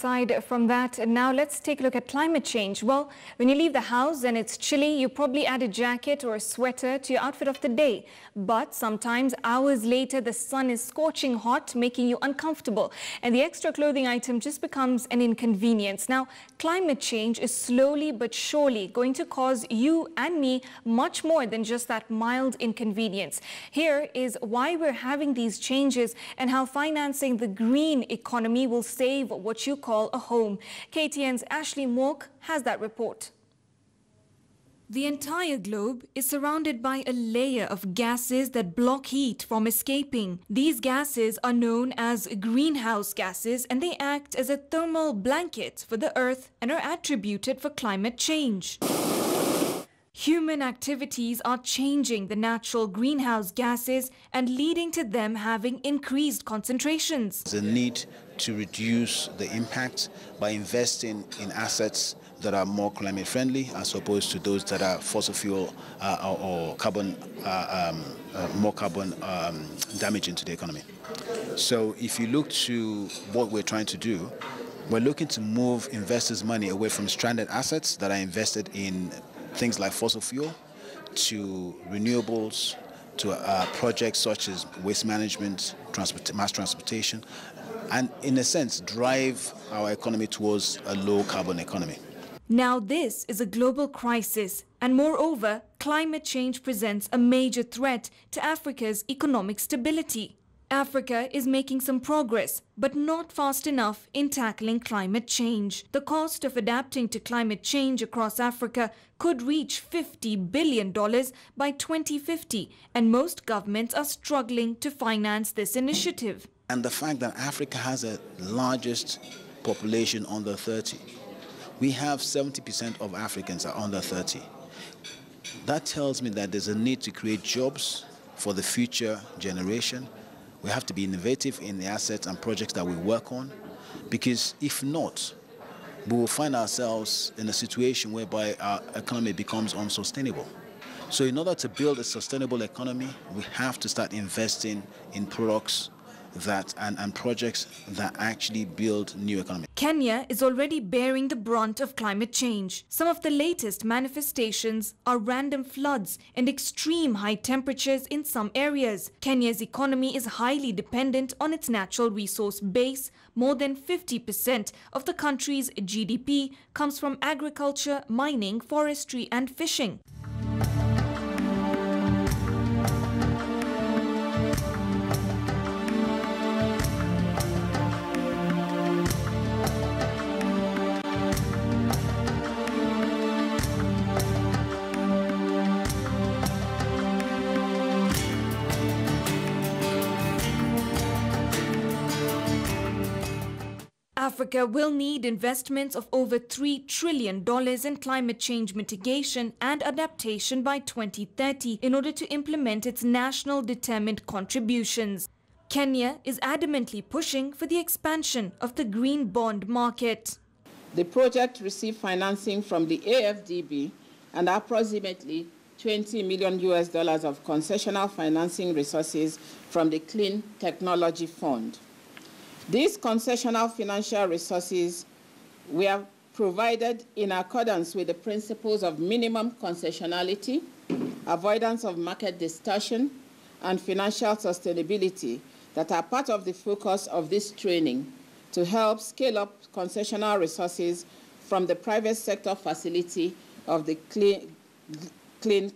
aside from that, now let's take a look at climate change. Well, when you leave the house and it's chilly, you probably add a jacket or a sweater to your outfit of the day. But sometimes hours later, the sun is scorching hot, making you uncomfortable. And the extra clothing item just becomes an inconvenience. Now, climate change is slowly but surely going to cause you and me much more than just that mild inconvenience. Here is why we're having these changes and how financing the green economy will save what you call a home. KTN's Ashley Mork has that report. The entire globe is surrounded by a layer of gases that block heat from escaping. These gases are known as greenhouse gases, and they act as a thermal blanket for the Earth and are attributed for climate change. Human activities are changing the natural greenhouse gases and leading to them having increased concentrations. There's a need to reduce the impact by investing in assets that are more climate friendly as opposed to those that are fossil fuel or carbon, more carbon damaging to the economy. So if you look to what we're trying to do, we're looking to move investors' money away from stranded assets that are invested in things like fossil fuel to renewables, to projects such as waste management, mass transportation, and in a sense drive our economy towards a low carbon economy. Now this is a global crisis, and moreover, climate change presents a major threat to Africa's economic stability. Africa is making some progress, but not fast enough in tackling climate change. The cost of adapting to climate change across Africa could reach $50 billion by 2050, and most governments are struggling to finance this initiative. And the fact that Africa has the largest population under 30. We have 70% of Africans are under 30. That tells me that there's a need to create jobs for the future generation. We have to be innovative in the assets and projects that we work on, because if not, we will find ourselves in a situation whereby our economy becomes unsustainable. So in order to build a sustainable economy, we have to start investing in products that and projects that actually build new economy. Kenya is already bearing the brunt of climate change. Some of the latest manifestations are random floods and extreme high temperatures in some areas. Kenya's economy is highly dependent on its natural resource base. More than 50% of the country's GDP comes from agriculture, mining, forestry and fishing. Africa will need investments of over $3 trillion in climate change mitigation and adaptation by 2030 in order to implement its national determined contributions. Kenya is adamantly pushing for the expansion of the green bond market. The project received financing from the AFDB and approximately $20 million of concessional financing resources from the Clean Technology Fund. These concessional financial resources were provided in accordance with the principles of minimum concessionality, avoidance of market distortion, and financial sustainability that are part of the focus of this training to help scale up concessional resources from the private sector facility of the Green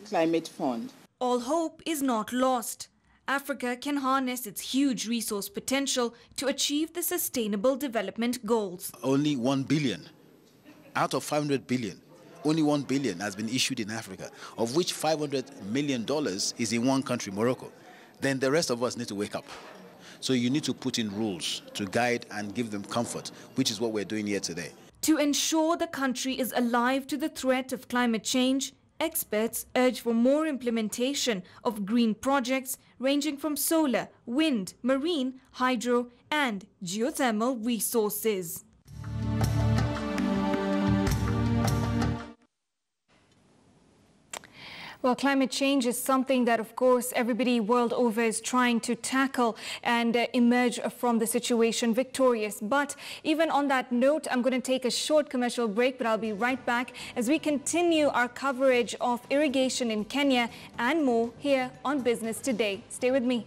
Climate Fund. All hope is not lost. Africa can harness its huge resource potential to achieve the Sustainable Development Goals. Only 1 billion out of 500 billion, only 1 billion has been issued in Africa, of which $500 million is in one country, Morocco. Then the rest of us need to wake up. So you need to put in rules to guide and give them comfort, which is what we're doing here today. To ensure the country is alive to the threat of climate change, experts urge for more implementation of green projects ranging from solar, wind, marine, hydro, and geothermal resources. Well, climate change is something that, of course, everybody world over is trying to tackle and emerge from the situation victorious. But even on that note, I'm going to take a short commercial break, but I'll be right back as we continue our coverage of irrigation in Kenya and more here on Business Today. Stay with me.